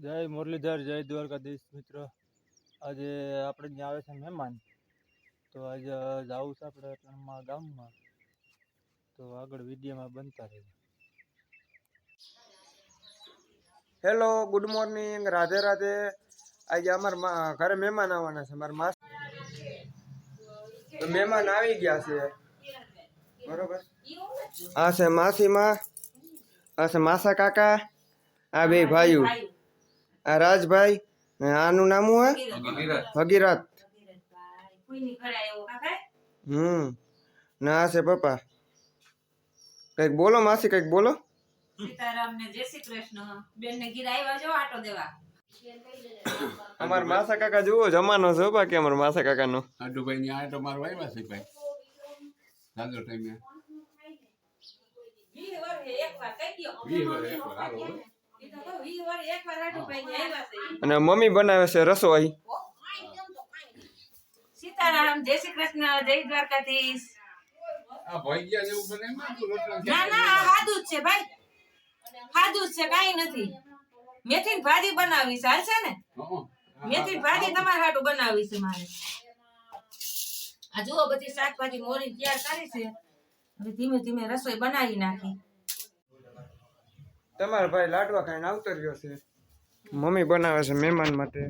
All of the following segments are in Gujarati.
જય મુરલીધર, જય દ્વારકાધીશ મિત્રો. આજે આપણે ત્યાં આવે છે મહેમાન, તો આજે જવું છે આપણે ગામમાં. તો આગળ વિડીયોમાં બનતા રહેજો. Hello, good morning, Radhe Radhe. આજે અમારા ઘરે મહેમાન આવવાના છે. મારા માસ મહેમાન આવી ગયા છે, બરોબર. આ છે માસીમાં, આ છે માસા કાકા, આ બે ભાઈઓ, આ રાજભાઈ, આનું નામ હે ભગીરથ. ના આ છે પપ્પા. કઈક બોલો માસી, કઈક બોલો. સીતારામ ને જય શ્રી કૃષ્ણ. બેન ને ગીર આવ્યા જો આટો દેવા. અમાર માસા કાકા જુઓ જમાનો છે બાકી અમાર માસા કાકા નો આડુભાઈ ની આટો મારવા આવ્યા છે ભાઈ. સાંજો ટાઈમે 20 વર્ષે એકવાર કહી દયો. 20 વર્ષે એકવાર હાલો. ઈ તો 20 વર્ષે એકવાર આડુભાઈ ની આવ્યા છે. અને મમ્મી બનાવે છે રસોઈ. સીતારામ, જય શ્રી કૃષ્ણ, જય દ્વારકાધીશ. આ ભાઈ ગયા જેવું બને એમ તું રોટલા ના ના હાદું જ છે ભાઈ, હાદું જ છે, કાઈ નથી. મેથી ની ભાજી બનાવી છે, હાલ છે ને? મેથી ની ભાજી તમારે હાટું બનાવી છે મારે. આ જુઓ બધી શાકભાજી મોરી તૈયાર કરી છે. હવે ધીમે ધીમે રસોઈ બનાવી નાખી. તમારા ભાઈ લાડવા ખાઈને આવતો રહ્યો છે. મમ્મી બનાવે છે મહેમાન માટે.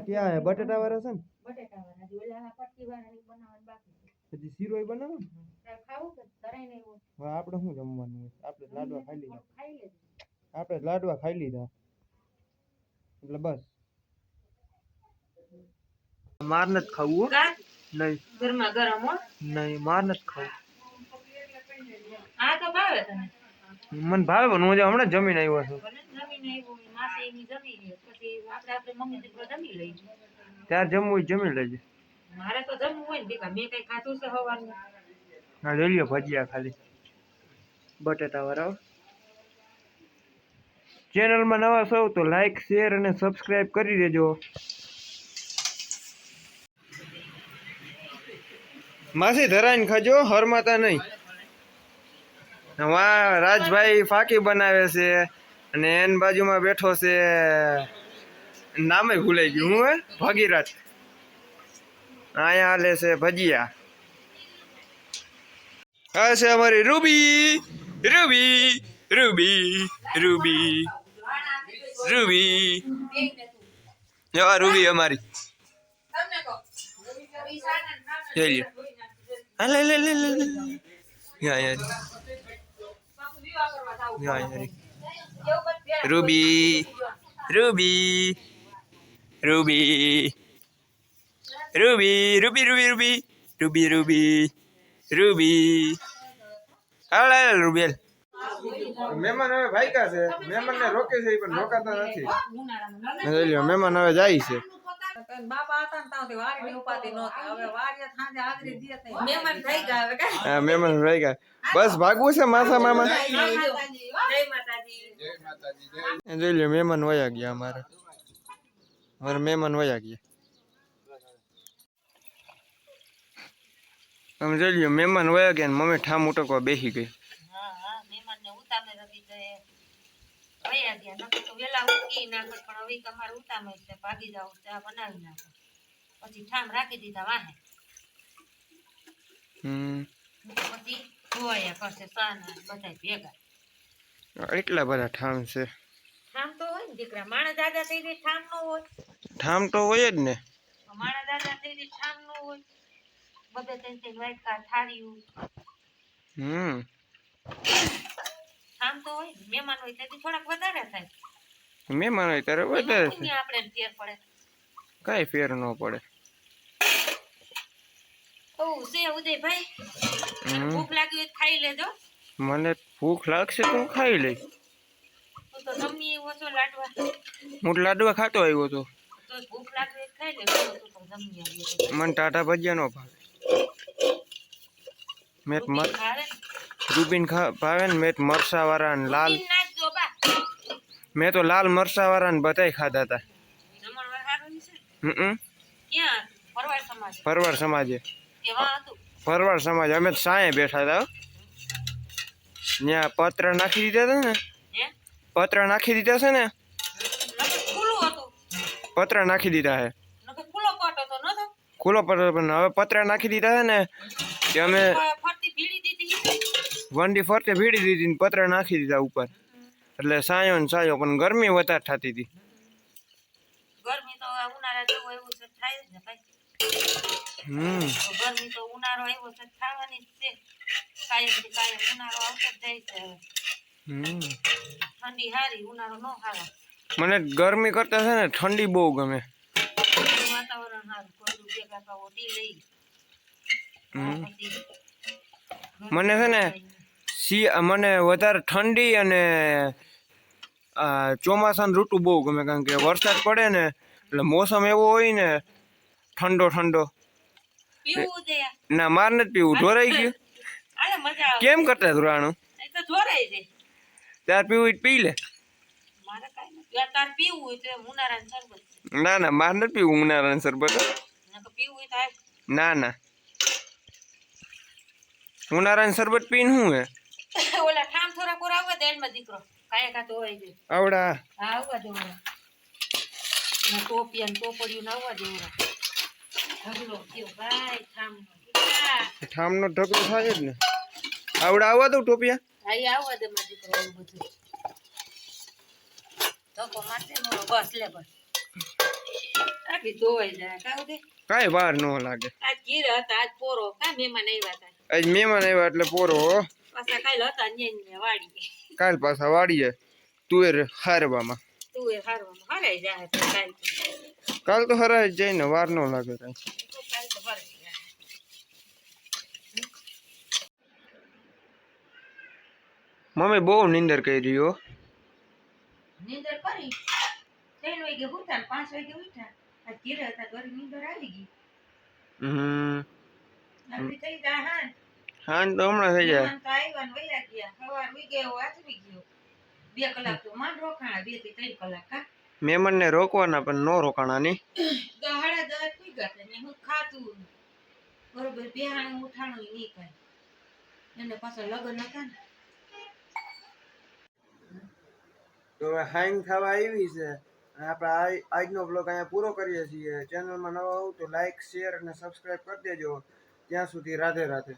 ક્યાં હે બટેટા વાળા છે ને? બટેટા વાળા ઓલા પટ્ટી વાળા બનાવવાનું બાકી છે. હજી શીરોય બનાવો ને? ખાવું કે તરાઈ નહીં હોય. હવે આપણે શું જમવાનું હોય? આપણે લાડવા ખાઈ લીધા. ખાઈ લેજો. આપણે લાડવા ખાઈ લીધા એટલે બસ. માર નથી ખાવું. નહીં ગરમા ગરમ હો. નહીં, માર નથી ખાવું. આ તો ભાવે તને. મને ભાવે પણ હું હમણાં જમીને આવ્યો છું. ભલે જમીને આવ્યો હોય, માસે એની જમી લે, પછી આપણે મમ્મી દીકરો જમી લઈએ. ત્યાં જમવું હોય જમી લેજે. મારે તો જમવું હોય ને દીકરા, મેં કઈ ખાધું છે હવાનું. હા લઈ લ્યો ભજીયા ખાલી બટેટા વાળા. ચેનલમાં નવા છો તો લાઈક, શેર અને સબસ્ક્રાઇબ કરી દેજો. માસી ધરાઈને ખાજો, હરમાતા નહીં. વાહ, રાજભાઈ ફાકી બનાવે છે અને એન બાજુમાં બેઠો છે, નામે ભૂલાઈ ગયું હું હે ભગીરથ. અહીંયા હાલે છે ભજીયા. હા છે અમારી Ruby, Ruby, Ruby, Ruby, Ruby. જવા રૂબી અમારી. લઈ લ્યો. હા લે લે લે લે લે. યાર Ruby, Ruby, Ruby, Ruby, Ruby, Ruby, Ruby, Ruby, Ruby, Ruby. હાલ રૂબેલ. મહેમાન હવે ભાઈકા છે, મહેમાન ને રોકે છે પણ રોકાતા નથી. મહેમાન હવે જાય છે. બાપા હતા ને તાવથી વારીની ઉપાધિ નહોતી. હવે વારીએ સાંજે હાજરી દે તે મહેમાન થઈ ગયા. હવે કાઈ હા મહેમાન રહી ગયા. બસ ભાગવું છે માસા મામા. જય માતાજી. જય માતાજી જય. જોઈ લ્યો મહેમાન વયા ગયા અમારા મહેમાન વયા ગયા. તમે જોઈ લ્યો મહેમાન વયા ગયા ને મમ્મી ઠામ ઉટકવા બેસી ગઈ. હા હા, મહેમાનને ઉતામે હતી તો વયા ગયા. નકર તો વેલા ઉઠી નાખત, પણ હવે તમારે ઉતામે છે, ભાગી જાવ, ચા બનાવી નાખો, પછી ઠામ રાખી દીધા વાહે. પછી ધોવાયા કરશે સાના બધા ભેગા. એટલા બધા ઠામ છે. ઠામ તો હોય ને દીકરા, માણા દાદા થઈ ગઈ ઠામ નો હોય. ઠામ તો હોય જ ને. માણા દાદા થઈ ગઈ ઠામ નો હોય. બધે ત્રણ વાટકા થાળીયું. ઠામ તો હોય. મહેમાન હોય તેથી થોડાક વધારે થાય. મહેમાન હોય ત્યારે વધારે છે. આપણે ફેર પડે. કઈ ફેર ન પડે. ઓ છે ઉદયભાઈ, ભૂખ લાગી હોય ખાઈ લેજો. મને ભૂખ લાગશે તો હું ખાઈ લઈશ. તું તો જમી આવ્યો છો લાડવા. હું લાડવા ખાતો આવ્યો તો. તો ભૂખ લાગી હોય ખાઈ લેજો. તું તો જમી આવ્યો. મને ટાટા ભજીયા નો ભાવે. મેં ભાવે રૂબીન ભાવે ને મેં મરસા વાળા ને લાલ. નાખજો બા. મેં તો લાલ મરસા વાળા ને બધાય ખાધા હતા. જમણવાર હારું છે. ક્યાં? પરવાર સમાજ. પરવાર સમાજે. કેવા હતું? પરવાર સમાજ અમે તો સાંયે બેઠા હતા. ત્યાં પત્ર નાખી દીધા હતા ને પતરા નાખી દીધા છે ને? નકર ખુલ્લું હતું. પતરા નાખી દીધા છે. નકર ખુલ્લો પટ હતો નતો. ખુલ્લો પતરો પણ હવે પતરા નાખી દીધા છે ને કે અમે ફરતી ભીડી દીધી. વંડી ફરતે ભીડી દીધી ને પતરા નાખી દીધા ઉપર. એટલે સાયો ને સાયો પણ ગરમી વધારે થતી હતી. ગરમી તો હવે ઉનાળા જેવું એવું છે થાય જ ને ભાઈ. તો ગરમી તો ઉનાળો આવ્યો છે થવાની જ છે. કાયમ ઉનાળો આવતો જ જાય છે હવે. ઠંડી હારી ઉનાળો નો હારો. મને ગરમી કરતા છે ને ઠંડી બહુ ગમે. વાતાવરણ હારું કોઈનું ભેગા પાવો ટી લઈ. મને છે ને મને વધારે ઠંડી અને ચોમાસાની ઋતુ બહુ ગમે કારણ કે વરસાદ પડે ને એટલે મોસમ એવો હોય ને ઠંડો ઠંડો. પીવું છે ના માર નથી પીવું, ઢોરાઈ ગયું. આલે મજા આવે. કેમ કરતા ધોરાણું? એ તો ઢોરાઈ છે. ત્યાર પીવું હોય તો પી લે. મારે કાઈ નથી. તાર પીવું હોય તો ઉનાળાનું શરબત છે. ના ના માર નથી પીવું ઉનાળાનું શરબત. નકર પીવું હોય તો હાલ. ના ના ઉનાળાનું શરબત પીને શું હે? ઓલા ઠામ થોડા કોર આવવા દે એલમાં દીકરો કાયા કાતો હોય છે. આવડા હા આવવા દે ઓલા. ને ટોપિયા ને ટોપડિયું ને આવવા દે ઓલા. ઢગલો થયો ભાઈ ઠામ ઠામનો ઢગલો થાય જ ને. આવડા આવવા દઉં ટોપિયા? હા એ આવવા દે મારા દીકરો એવું બધું. ધક્કો મારશે ને બસ લે બસ. આટલી ધોવાઈ જાય કાવ દે. કાંઈ વાર ન લાગે. આજ ગીર હતા આજ પોરો કા મહેમાન આવ્યા હતા. આજ મહેમાન આવ્યા એટલે પોરો. પાછા કાલ હતા ને વાડી. કાલ પાછા વાડીએ તુવેર હારવામાં. તું એ હારવામાં હરાઈ જાય તો કાલ તો. કાલ તો હરાય જ જાય ને વાર ન લાગે કઈ. તો કાલ તો હરાઈ જાય. મમ્મી બહુ નીંદર કરી હો. નીંદર કરી 3 વાગે ઉઠ્યા 5 વાગે ઉઠ્યા. આ ઘેરે હતા ઘરે નીંદર આવી ગઈ. આપણી થઈ જાય હા. હા તો હમણાં થઈ જાય. મહેમાન તો આવ્યા ને વયા ગયા. સવાર ઉઈ ગયો આથમી ગયો. 2 કલાક તો માંડ રોકાણા 2 થી 3 કલાક કા. મહેમાનને રોકવાના પણ નો રોકાણા ની. 10:30 ઉઈ ગયા ને હું ખાતું બરોબર બેહાણું ઉઠાણું નહીં કાંઈ. એને પાછા લગ્ન હતા ને. તો હવે હાઈન થવા આવી છે. આપણે આજનો બ્લોગ અહીંયા પૂરો કરીએ છીએ. ચેનલમાં નવા હોવ તો લાઈક શેર અને સબસ્ક્રાઈબ કરી દેજો. ત્યાં સુધી રાધે રાધે.